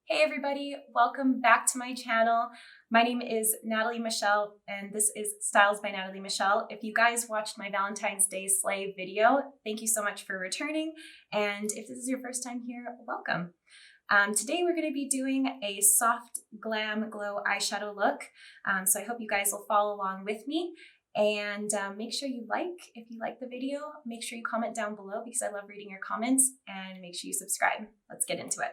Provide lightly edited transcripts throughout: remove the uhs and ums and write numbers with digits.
Hey everybody, welcome back to my channel. My name is Natalie Michelle and this is Styles by Natalie Michelle. If you guys watched my Valentine's Day Slay video, thank you so much for returning. And if this is your first time here, welcome. Today we're going to be doing a soft glam glow eyeshadow look. So I hope you guys will follow along with me. And make sure if you like the video, make sure you comment down below because I love reading your comments, and make sure you subscribe. Let's get into it.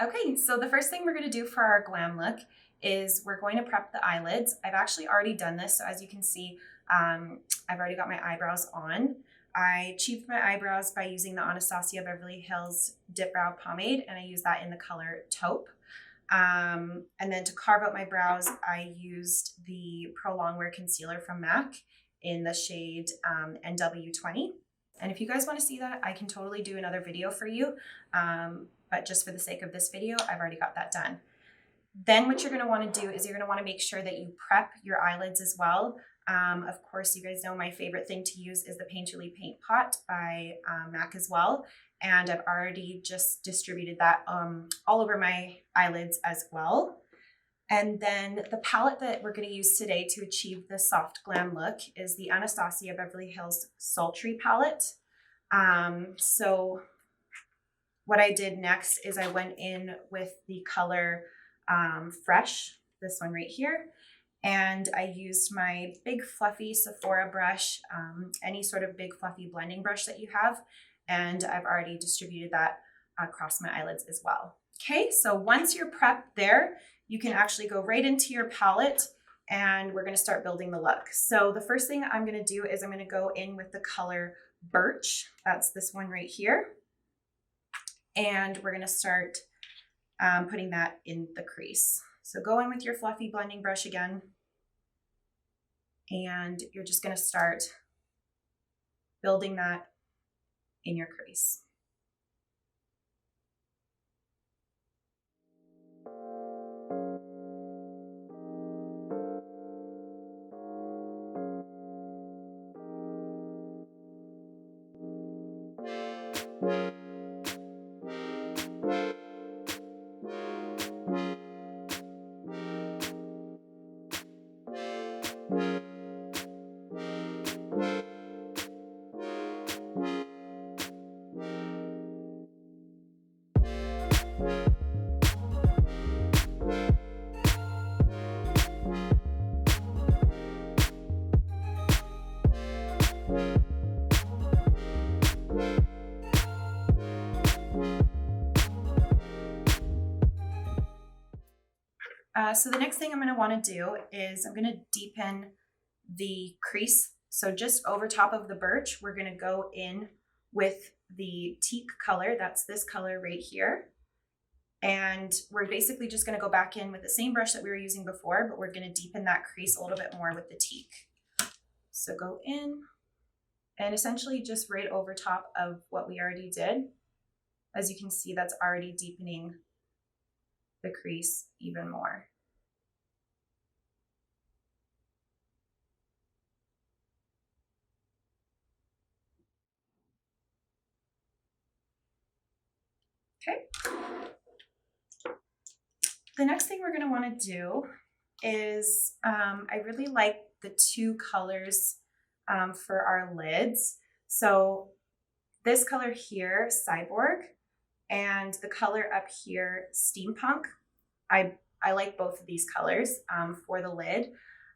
Okay, so the first thing we're going to do for our glam look is we're going to prep the eyelids. I've actually already done this, so as you can see, I've already got my eyebrows on. I achieved my eyebrows by using the Anastasia Beverly Hills Dip Brow Pomade, and I use that in the color taupe. And then to carve out my brows, I used the Pro Longwear Concealer from MAC in the shade NW20. And if you guys want to see that, I can totally do another video for you. But just for the sake of this video, I've already got that done. Then what you're going to want to do is you're going to want to make sure that you prep your eyelids as well. Of course, you guys know my favorite thing to use is the Painterly Paint Pot by MAC as well. And I've already just distributed that all over my eyelids as well. And then the palette that we're going to use today to achieve the soft glam look is the Anastasia Beverly Hills Sultry Palette. So what I did next is I went in with the color Fresh, this one right here, and I used my big fluffy Sephora brush, any sort of big fluffy blending brush that you have, and I've already distributed that across my eyelids as well. Okay, so once you're prepped there, you can actually go right into your palette and we're going to start building the look. So the first thing I'm going to do is I'm going to go in with the color Birch. That's this one right here. And we're going to start putting that in the crease. So go in with your fluffy blending brush again, and you're just going to start building that in your crease. So the next thing I'm going to want to do is I'm going to deepen the crease. So just over top of the birch, we're going to go in with the teak color. That's this color right here. And we're basically just going to go back in with the same brush that we were using before, but we're going to deepen that crease a little bit more with the teak. So go in and essentially just right over top of what we already did. As you can see, that's already deepening the crease even more. Okay. The next thing we're going to want to do is I really like the two colors for our lids. So this color here, Cyborg, and the color up here, Steampunk. I like both of these colors for the lid.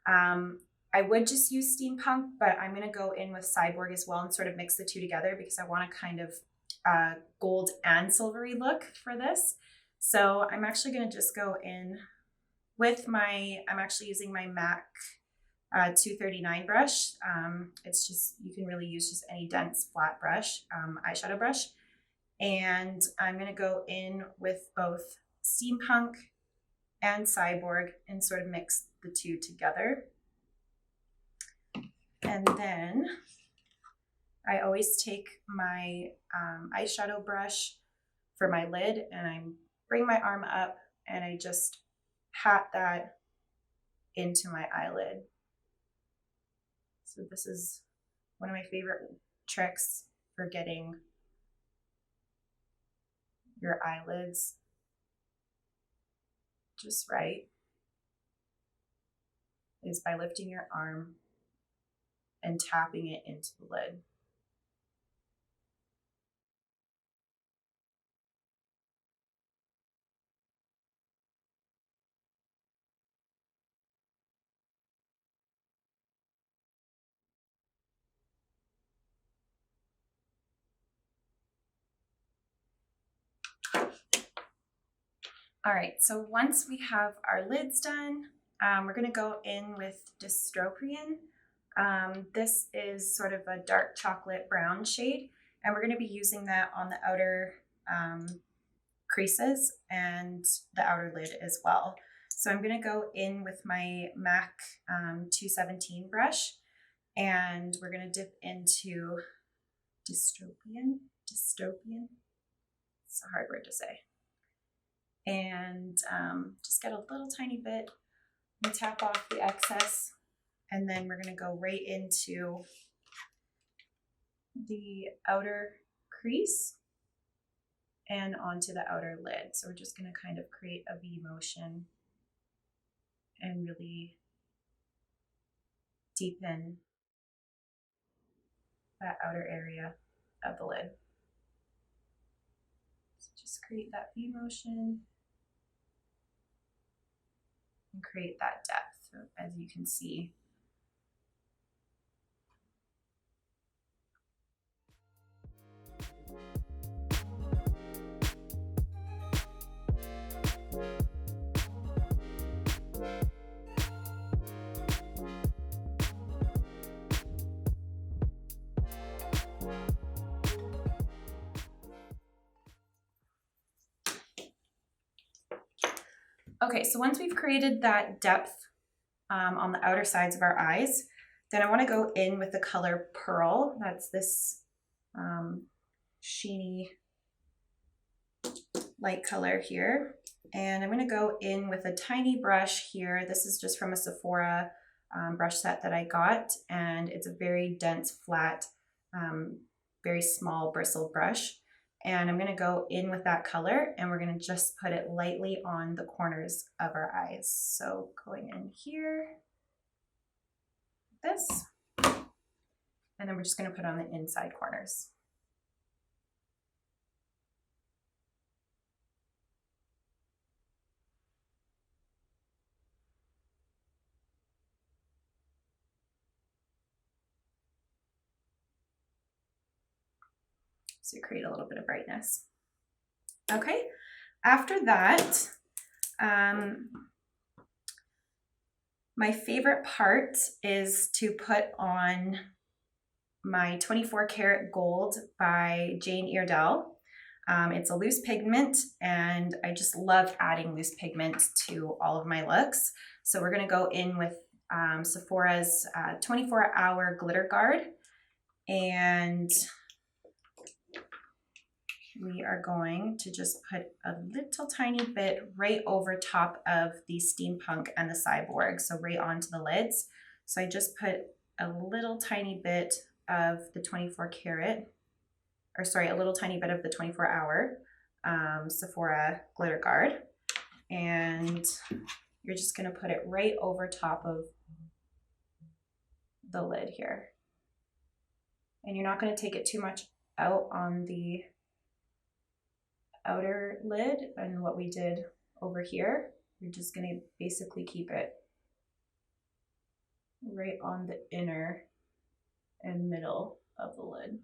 I would just use Steampunk, but I'm going to go in with Cyborg as well and sort of mix the two together because I want a kind of gold and silvery look for this. So I'm actually going to just go in with I'm actually using my MAC 239 brush. It's just, you can really use just any dense flat brush, eyeshadow brush. And I'm going to go in with both Steampunk and Cyborg and sort of mix the two together. And then I always take my eyeshadow brush for my lid and I bring my arm up and I just pat that into my eyelid. So this is one of my favorite tricks for getting your eyelids just right is by lifting your arm and tapping it into the lid. All right, so once we have our lids done, we're gonna go in with Dystrophian. This is sort of a dark chocolate brown shade, and we're gonna be using that on the outer creases and the outer lid as well. So I'm gonna go in with my MAC 217 brush, and we're gonna dip into Dystrophian. It's a hard word to say. And just get a little tiny bit and tap off the excess. And then we're gonna go right into the outer crease and onto the outer lid. So we're just gonna kind of create a V motion and really deepen that outer area of the lid. So just create that V motion and create that depth, as you can see. Okay, so once we've created that depth on the outer sides of our eyes, then I want to go in with the color Pearl. That's this sheeny light color here. And I'm going to go in with a tiny brush here. This is just from a Sephora brush set that I got, and it's a very dense, flat, very small bristle brush. And I'm going to go in with that color, and we're going to just put it lightly on the corners of our eyes. So going in here, like this, and then we're just going to put on the inside corners. So create a little bit of brightness. Okay, after that, my favorite part is to put on my 24 karat gold by Jane Iredale. It's a loose pigment, and I just love adding loose pigment to all of my looks. So we're gonna go in with Sephora's 24-hour glitter guard, and we are going to just put a little tiny bit right over top of the steampunk and the cyborg, so right onto the lids. So I just put a little tiny bit of the 24 karat, or sorry, a little tiny bit of the 24-hour Sephora glitter guard, and you're just gonna put it right over top of the lid here. And you're not gonna take it too much out on the outer lid and what we did over here. You're just going to basically keep it right on the inner and middle of the lid.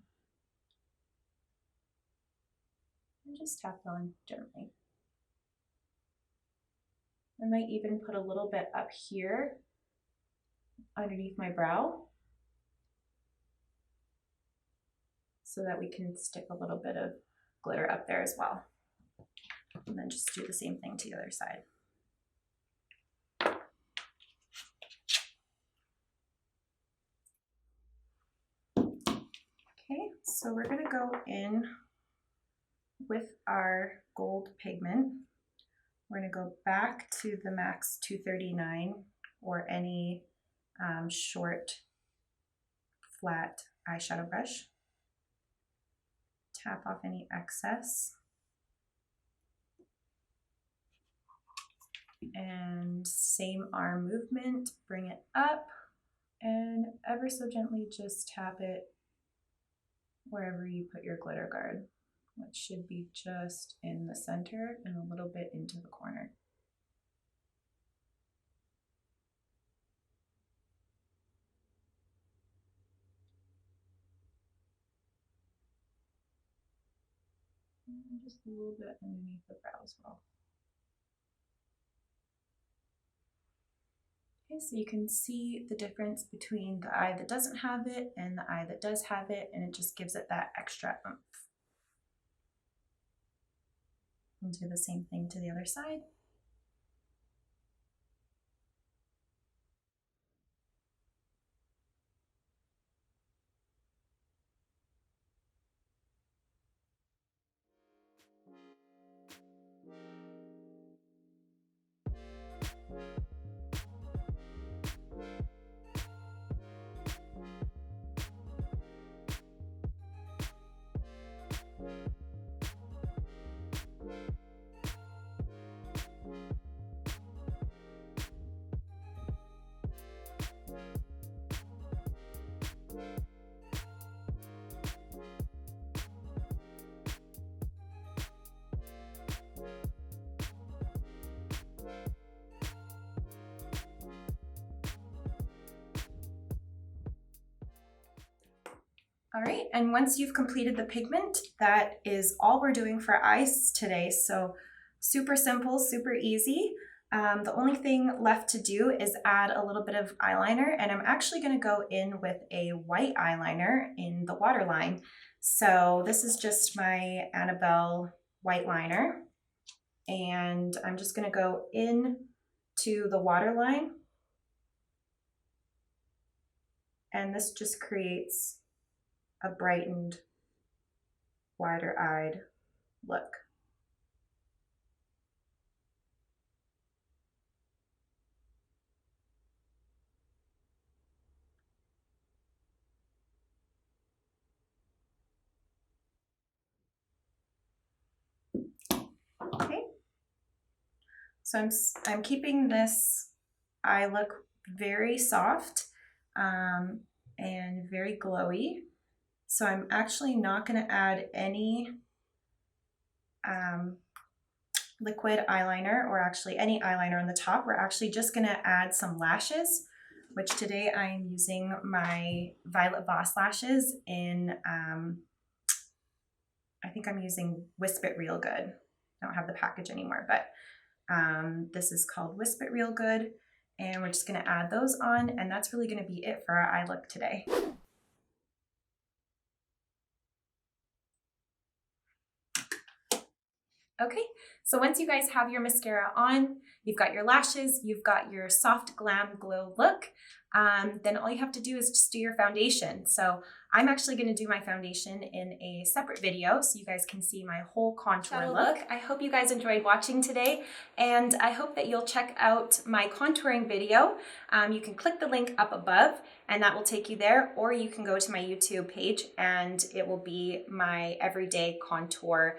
And just tap it on gently. I might even put a little bit up here underneath my brow so that we can stick a little bit of glitter up there as well. And then just do the same thing to the other side. Okay, so we're gonna go in with our gold pigment. We're gonna go back to the Max 239 or any short, flat eyeshadow brush. Tap off any excess. And same arm movement, bring it up and ever so gently just tap it wherever you put your glitter guard, which should be just in the center and a little bit into the corner. And just a little bit underneath the brow as well. Okay, so you can see the difference between the eye that doesn't have it and the eye that does have it, and it just gives it that extra oomph. We'll do the same thing to the other side. All right, and once you've completed the pigment, that is all we're doing for eyes today. So super simple, super easy. The only thing left to do is add a little bit of eyeliner, and I'm actually gonna go in with a white eyeliner in the waterline. So this is just my Annabelle white liner, and I'm just gonna go in to the waterline, and this just creates a brightened, wider-eyed look. Okay, so I'm keeping this eye look very soft and very glowy. So I'm actually not going to add any liquid eyeliner, or actually any eyeliner on the top. We're actually just going to add some lashes, which today I'm using my Violet Voss Lashes in, I think I'm using Wisp It Real Good. I don't have the package anymore, but this is called Wisp It Real Good. And we're just going to add those on, and that's really going to be it for our eye look today. Okay, so once you guys have your mascara on, you've got your lashes, you've got your soft glam glow look, then all you have to do is just do your foundation. So I'm actually going to do my foundation in a separate video so you guys can see my whole contour look. I hope you guys enjoyed watching today, and I hope that you'll check out my contouring video. You can click the link up above and that will take you there, or you can go to my YouTube page and it will be my everyday contour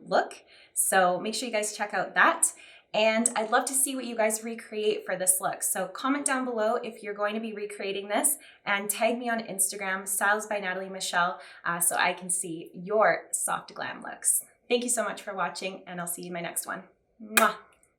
look. So make sure you guys check out that. And I'd love to see what you guys recreate for this look. So comment down below if you're going to be recreating this, and tag me on Instagram, Styles by Natalie Michelle, so I can see your soft glam looks. Thank you so much for watching, and I'll see you in my next one. Mwah!